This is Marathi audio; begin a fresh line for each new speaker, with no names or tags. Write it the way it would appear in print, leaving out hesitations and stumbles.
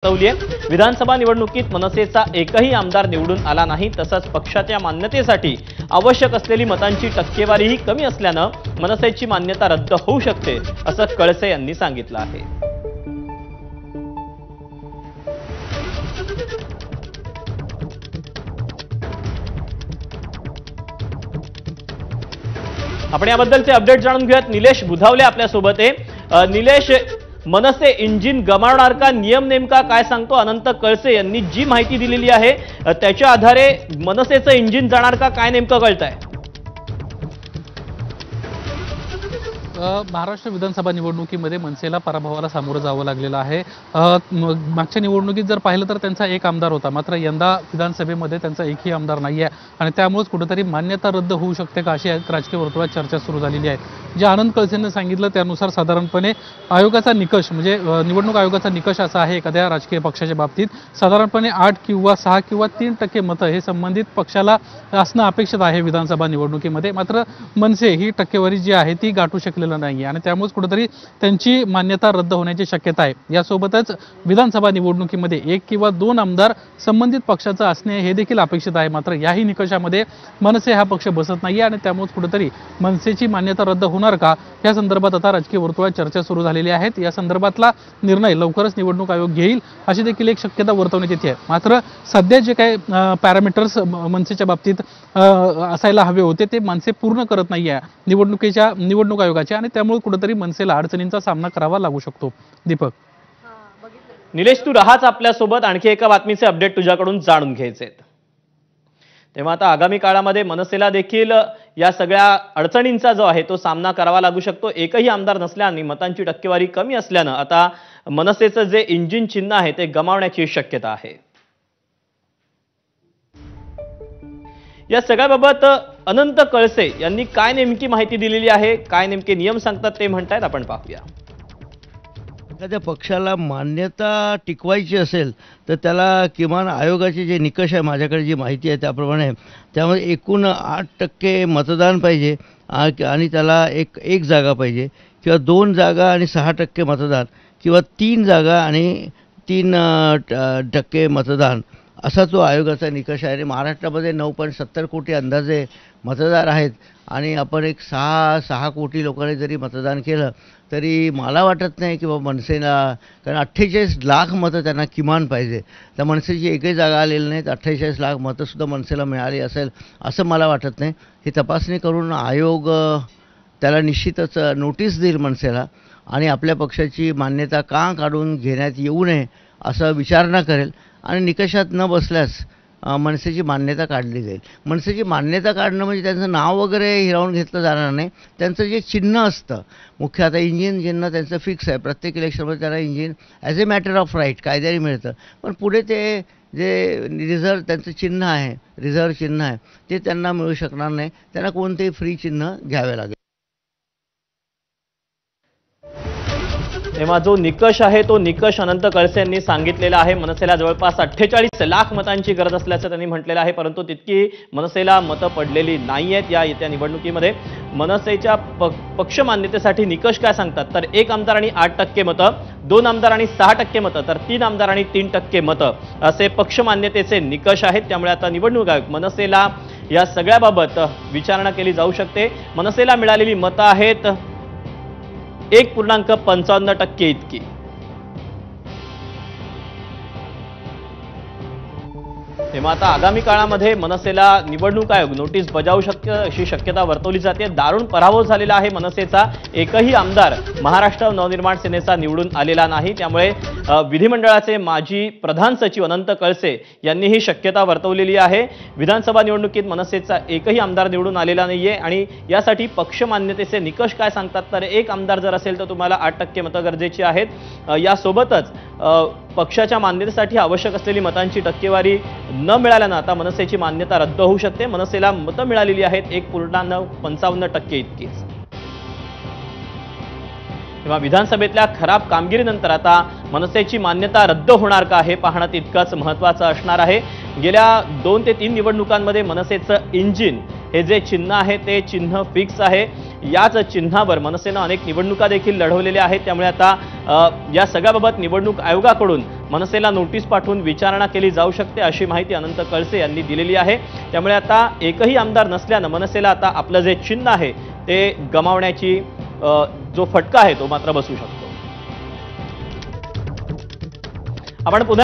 वर्तवली आहे। विधानसभा निवडणुकीत मनसेचा एकही आमदार निवडून आला नाही, तसंच पक्षाच्या मान्यतेसाठी आवश्यक असलेली मतांची टक्केवारीही कमी असल्यानं मनसेची मान्यता रद्द होऊ शकते, असं कळसे यांनी सांगितलं आहे। आपण याबद्दलचे अपडेट जाणून घेऊयात। निलेश बुधावले आपल्या सोबत आहे। निलेश, मनसे इंजिन गमावणार का? नियम नेमका काय सांगतो? अनंत कळसे यांनी जी माहिती दिलेली आहे त्याच्या आधारे मनसेचं इंजिन जाणार का, काय नेमकं कळतंय?
महाराष्ट्र विधानसभा निवडणुकीमध्ये मनसेला पराभवाला सामोरं जावं लागलेलं आहे। मागच्या निवडणुकीत जर पाहिलं तर त्यांचा एक आमदार होता, मात्र यंदा विधानसभेमध्ये त्यांचा एकही आमदार नाही आहे आणि त्यामुळेच कुठेतरी मान्यता रद्द होऊ शकते का, अशी राजकीय वर्तुळात चर्चा सुरू झालेली आहे। जे आनंद कळसेंनी सांगितलं त्यानुसार साधारणपणे आयोगाचा निकष म्हणजे निवडणूक आयोगाचा निकष असा आहे, एखाद्या राजकीय पक्षाच्या बाबतीत साधारणपणे 8 किंवा 6 किंवा 3% मतं हे संबंधित पक्षाला असणं अपेक्षित आहे विधानसभा निवडणुकीमध्ये। मात्र मनसे ही टक्केवारी जी आहे ती गाठू शकलेली नाही आणि त्यामुळे कुठेतरी त्यांची मान्यता रद्द होण्याची शक्यता आहे। यासोबतच विधानसभा निवडणुकीमध्ये 1 किंवा 2 आमदार संबंधित पक्षाचं असणे हे देखील अपेक्षित आहे। मात्र याही निकषामध्ये मनसे हा पक्ष बसत नाही आणि त्यामुळे कुठेतरी मनसेची मान्यता रद्द होणार का, या संदर्भात आता राजकीय वर्तुळात चर्चा सुरू झालेली आहे। या संदर्भातला निर्णय लवकरच निवडणूक आयोग घेईल अशी देखील एक शक्यता वर्तवण्यात येते आहे। मात्र सध्या जे काही पॅरामीटर्स मनसेच्या बाबतीत असायला हवे होते ते मनसे पूर्ण करत नाही आहे निवडणूक आयोगाचे आणि त्यामुळे कुठेतरी मनसेला अडचणींचा सामना करावा लागू शकतो। दीपक,
निलेश, तू राहाच आपल्या सोबत, आणखी एका बातमीचे अपडेट तुझ्याकडून जाणून घ्यायचे आहेत। तेव्हा आता आगामी काळामध्ये मनसेला देखील या सगळ्या अडचणींचा जो आहे तो सामना करावा लागू शकतो। एकही आमदार नसल्याने मतांची टक्केवारी कमी असल्यानं आता मनसेचं जे इंजिन चिन्ह आहे ते गमावण्याची शक्यता आहे। या सगळ्याबाबत अनंत कळसे यांनी काय नेमकी माहिती दिलेली आहे, काय नेमके नियम सांगतात ते म्हणतायत, आपण पाहूया।
एखाद्या पक्षाला मान्यता टिकवायची असेल तर त्याला किमान आयोगाचे जे निकष आहे, माझ्याकडे जी माहिती आहे त्याप्रमाणे त्यामध्ये एकूण 8% मतदान पाहिजे आणि त्याला एक जागा पाहिजे किंवा 2 जागा आणि 6% मतदान किंवा 3 जागा आणि 3% मतदान असा तो आयोगाचा निकष आहे। आणि महाराष्ट्रामध्ये 9.70 कोटी अंदाजे मतदार आहेत आणि आपण 6 कोटी लोकांनी जरी मतदान केलं तरी मला वाटत नाही की बाबा मनसेला, कारण 48 लाख मतं त्यांना किमान पाहिजे, तर मनसेची एकही जागा आलेली नाही, 48 लाख मतंसुद्धा मनसेला मिळाली असेल असं मला वाटत नाही। ही तपासणी करून आयोग त्याला निश्चितच नोटीस देईल मनसेला आणि आपल्या पक्षाची मान्यता का काढून घेण्यात येऊ नये असं विचारणा करेल आणि निकषात न बसल्यास मनसेची मान्यता काढली जाईल। मनसेची मान्यता काढणं म्हणजे त्यांचं नाव वगैरे हिरावून घेतलं जाणार नाही, त्यांचं जे चिन्ह असतं मुख्य, आता इंजिन चिन्ह त्यांचं फिक्स आहे, प्रत्येक इलेक्शनमध्ये त्यांना engine as a matter of right कायद्याने मिळतं, पण पुढे ते जे रिझर्व त्यांचं चिन्ह आहे, रिझर्व चिन्ह आहे ते त्यांना मिळू शकणार नाही, त्यांना कोणतेही फ्री चिन्ह घ्यावे लागेल।
तेव्हा जो निकष आहे तो निकष अनंत कळसे यांनी सांगितलेला आहे। मनसेला जवळपास 48 लाख मतांची गरज असल्याचं त्यांनी म्हटलेलं आहे, परंतु तितकी मनसेला मतं पडलेली नाही आहेत। या येत्या निवडणुकीमध्ये मनसेच्या पक्ष मान्यतेसाठी निकष काय सांगतात तर 1 आमदार आणि 8% मतं, 2 आमदार आणि 6% मतं, तर 3 आमदार आणि 3% मतं असे पक्ष मान्यतेचे निकष आहेत। त्यामुळे आता निवडणूक आयोग मनसेला या सगळ्याबाबत विचारणा केली जाऊ शकते। मनसेला मिळालेली मतं आहेत 1.55% इतकी। तेव्हा आता आगामी काळामध्ये मनसेला निवडणूक आयोग नोटीस बजावू शकते अशी शक्यता वर्तवली जाते। दारुण पराभव झालेला आहे मनसेचा, एकही आमदार महाराष्ट्र नवनिर्माण सेनेचा निवडून आलेला नाही। त्यामुळे विधिमंडळाचे माजी प्रधान सचिव अनंत कळसे यांनी ही शक्यता वर्तवलेली आहे। विधानसभा निवडणुकीत मनसेचा एकही आमदार निवडून आलेला नाहीये आणि यासाठी पक्ष मान्यतेचे निकष काय सांगतात तर 1 आमदार जर असेल तर तुम्हाला 8% मतं गरजेची आहेत। यासोबतच पक्षाच्या मान्यतेसाठी आवश्यक असलेली मतांची टक्केवारी न मिळाल्यानं आता मनसेची मान्यता रद्द होऊ शकते। मनसेला मतं मिळालेली आहेत 1.55% इतकीच। तेव्हा विधानसभेतल्या खराब कामगिरीनंतर आता मनसेची मान्यता रद्द होणार का हे पाहणं तितकंच महत्त्वाचं असणार आहे। गेल्या 2 ते 3 निवडणुकांमध्ये मनसेचं इंजिन हे जे चिन्ह आहे ते चिन्ह फिक्स आहे। याच चिन्हावर मनसेनं अनेक निवडणुका देखील लढवलेल्या आहेत। त्यामुळे आता या सगळ्याबाबत निवडणूक आयोगाकडून मनसेला नोटीस पाठवून विचारणा केली जाऊ शकते अशी माहिती अनंत कळसे यांनी दिलेली आहे। त्यामुळे आता एकही आमदार नसल्यानं मनसेला आता आपलं जे चिन्ह आहे ते गमावण्याची जो फटका आहे तो मात्र बसू शकतो। आपण पुन्हा